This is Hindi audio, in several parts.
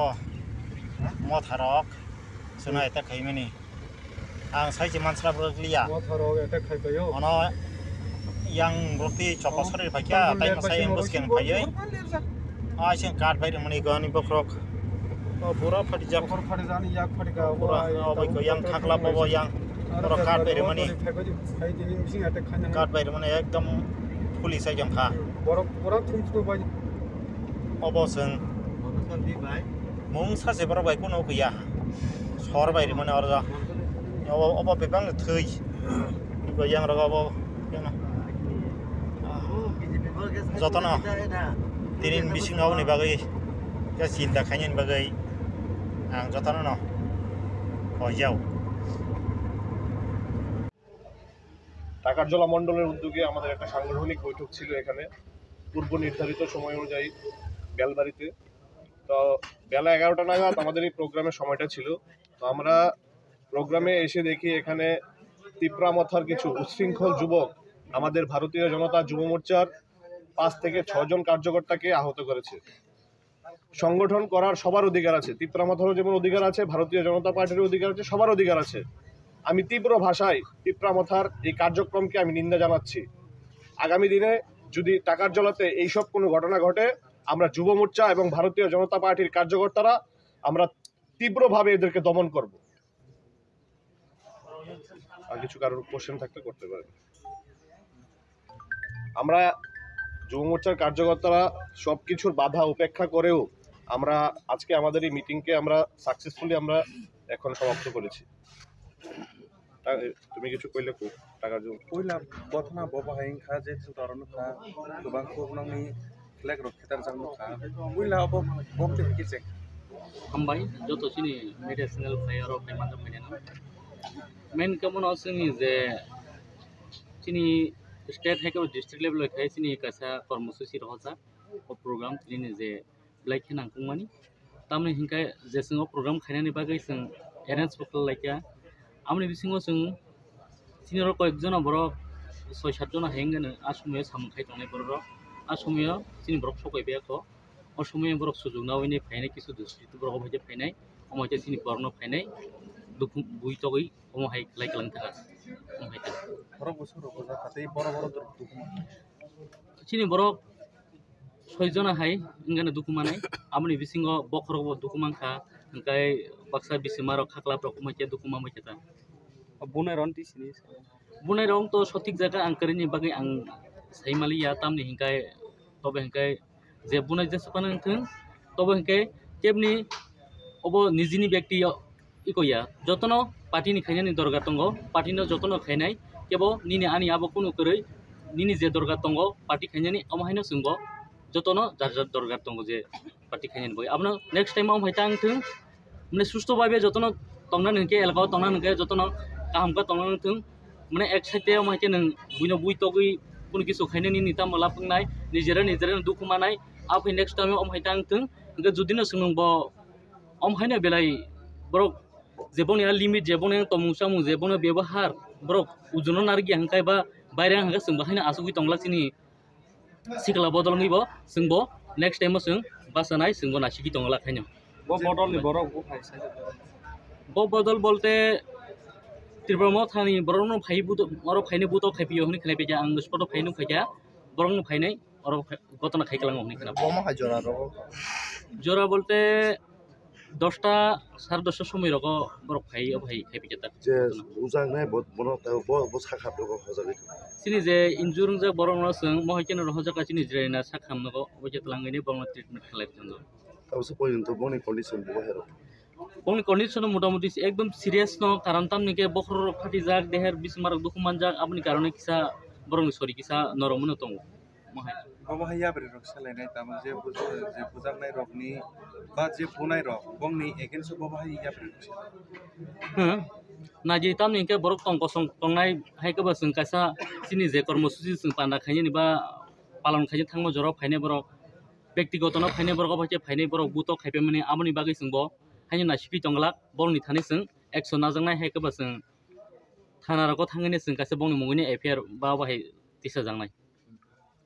abo mothorok suna eta khaimani ang saiji mansra brokliya mothorok eta khaibayo ono yang roti choko sari phakya tai masai busken phayai aising card bai mani gani bokrok pura phati jak bokor phati jani yak phati ga pura bai ko yang khakla bobo yang pura card bai mani khai dini mising eta khana card bai mani ekdam puli sai jam kha borok pura thumtu bai abo sing mung sase bara bai kuno kuya sor bai mani orja abo bebang thei ko yang raga abo yang jotono tinin bisingau ni bagai ya cinta kanyen bagai ang jotono no hojau Takarjala মণ্ডলের উদ্যোগে আমাদের একটা সাংগঠনিক বৈঠক ছিল এখানে পূর্ব নির্ধারিত সময় অনুযায়ী বেলবাড়িতে। তো বেলা 11টা নাগাদ আমাদের এই প্রোগ্রামের সময়টা ছিল। তো আমরা প্রোগ্রামে এসে দেখি এখানে তিপ্রামথার কিছু উচ্ছৃঙ্খল যুবক আমাদের ভারতীয় জনতা যুব মোর্চার 5 থেকে 6 জন কার্যকর্তাকে আহত করেছে। সংগঠন করার সবার অধিকার আছে, তিপ্রামথারও যেমন অধিকার আছে, ভারতীয় জনতা পার্টির অধিকার আছে, সবার অধিকার আছে। আমি তীব্র ভাষায় তিপ্রামথার এই কার্যক্রমকে আমি নিন্দা জানাচ্ছি। আগামী দিনে যদি টাকারজলাতে এইসব কোনো ঘটনা ঘটে, আমরা যুব মোর্চা এবং ভারতীয় জনতা পার্টির কার্যকর্তারা আমরা তীব্রভাবে এদেরকে দমন করব। আর কিছু কারোর কোশ্চেন থাকতে করতে পারেন। আমরা যুব মোর্চার কার্যকর্তারা সব কিছুর বাধা উপেক্ষা করেও আমরা আজকে আমাদের এই মিটিংকে আমরা সাকসেসফুলি আমরা এখন সমাপ্ত করেছি। তুমি কিছু কইলে কো টাকার জন্য কইলা বথনা ববাহাইং খা যে সুতারন খা গোবাং কোবনংনি ফ্ল্যাগ রক্ষিতার জাং খা কইলা অব বমতে কিছে हामबाय जत सिनि मेडिसिनेल फ्लायर अफ मानज फाइनेना मेन कमन असनि जे सिनि स्टेट हाइको डिस्ट्रिक्ट लेवल खाय सिनि कासा कर्मसूचि रहजा ओ प्रोग्राम सिनि जे ब्लैक खना कुमानि तामने हिंकाय जे सिंग प्रोग्राम खायनानि बागै जों एरेन्ज खालामलायका आमनि बिसिङाव जों सिनि र कयजन बर 6-7 जन हेंगन आसमिया सामखाय तंनाय बर आसमिया सिनि बर सकायबायखो असमिया बर सुजुगनावनि फायनाय किसु दुस्रित बर हबाय फायनाय अमाय सिनि बरन फायनाय दुखु बुइतगै अमहाय लायकलां थागा अमहाय बर बसु रबजा खातै बर दुखु सिनि बर 6 जन हाय इंगाना दुखु मानाय आमनि बिसिङाव बखरब दुखु मानखा ओंकाय बाक्सा बिसिमार खाखला प्रकमाय दुखु मामाय था बुनाय रन्ति सिनि बुनाय रं तो सঠিক জায়গা आंकरिनि बागै आं साइमालिया तामनि हिंकाय तबे हिंकाय जे बुनाय जेसपान थों तबे हिंकाय केबनि अब निजिनि व्यक्ति इकोया जतन पार्टीनि खायनानि दरगार दंगो पार्टीनो जतन खायनाय केबो निनि आनि आबो कुनु करै निनि जे दरगार दंगो पार्टी खायनानि अमाहायनो जोंगो जतन जार जार दरगार दंगो जे पार्टी खायनानि बय आबनो नेक्स्ट टाइम आम हायता थों माने सुस्थ भाबे जतन तंना नंके एलगाव तंना नंके जतन कामका तंना थों माने एक साइडे आम हायते नों बुइनो बुइतगै कुनु किसु खायनानि निता मला फंनाय निजेरा दुखु मानाय आप नेक्स्ट टाइम अम हायता थों इनका जुदिनो सोंबो अम हायनो बेलाय ब्रक जेबोनि लिमिट जेबोनि तमुसामु जेबोनि व्यवहार ब्रक उजुनो नारगि हांकाय बा बायरे हांगा सोंबो हायनो आसुगि तंलासिनि सिकला बदलनिबो सोंबो नेक्स्ट टाइम सों बासानाय सोंबो नासिगि तंला खायनो बो बदलनि बरक बो फायसा बो बदल बोलते त्रिब्रह्म थानि बरनो फायबु और फायने बुतो खायपियो हनि खायपे जा आं स्पट फायनो खायजा बरनो फायनाय और गतना खायकलां हनि खाना bomo ha jora ro जरा बोलते 10টা 10:30 समय रग बरक फाय भाई खायपे जाता जे उजां नाय बनो बो साखा दो हजागै सिनि जे इनजुरं जे बरनो जों महकेन रहजा सिनि जिरायना साखामनगो अबजे तलांगैनि बरनो ट्रिटमेंट खालायजों तावसो पयन्त बनि कन्डिशन बो हेरो बनि कन्डिशन मोटामुटी एकदम सीरियस न कारण तामनिके बखर फाटि जाक देहर बिसमार दुखुमान जाक आपनि कारणे किसा बरनो सरि किसा नरमनो दं महाय बबाहाया बरे रक सालायनाय ताम जे बुजांनाय रकनि बा जे बुनाय रक बंनि एगेन्स्ट बबाहाया बरे नाजि तामनिके बरक तंग कसं तंनाय हायकबा जों कासा सिनि जे कर्मसूचि जों पाना खायनि बा पालन खायनि थांनो जरा फायनाय बरक व्यक्तिगत न फायनाय बरक बाचे फायनाय बरक बुतो खायपे माने आमनि बागै जोंबो हायनि नासिपि तंगला बरनि थानि जों एक्शन नाजांनाय हायकबा जों थाना रक थांगैनि जों कासे बंनि मुगैनि एफआईआर बा बाहाय दिसा जांनाय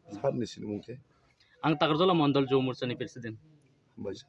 साननि सिनि मुंखे आं टाकारजला मण्डल जुब मोर्चानि प्रेसिडेन्ट बायसा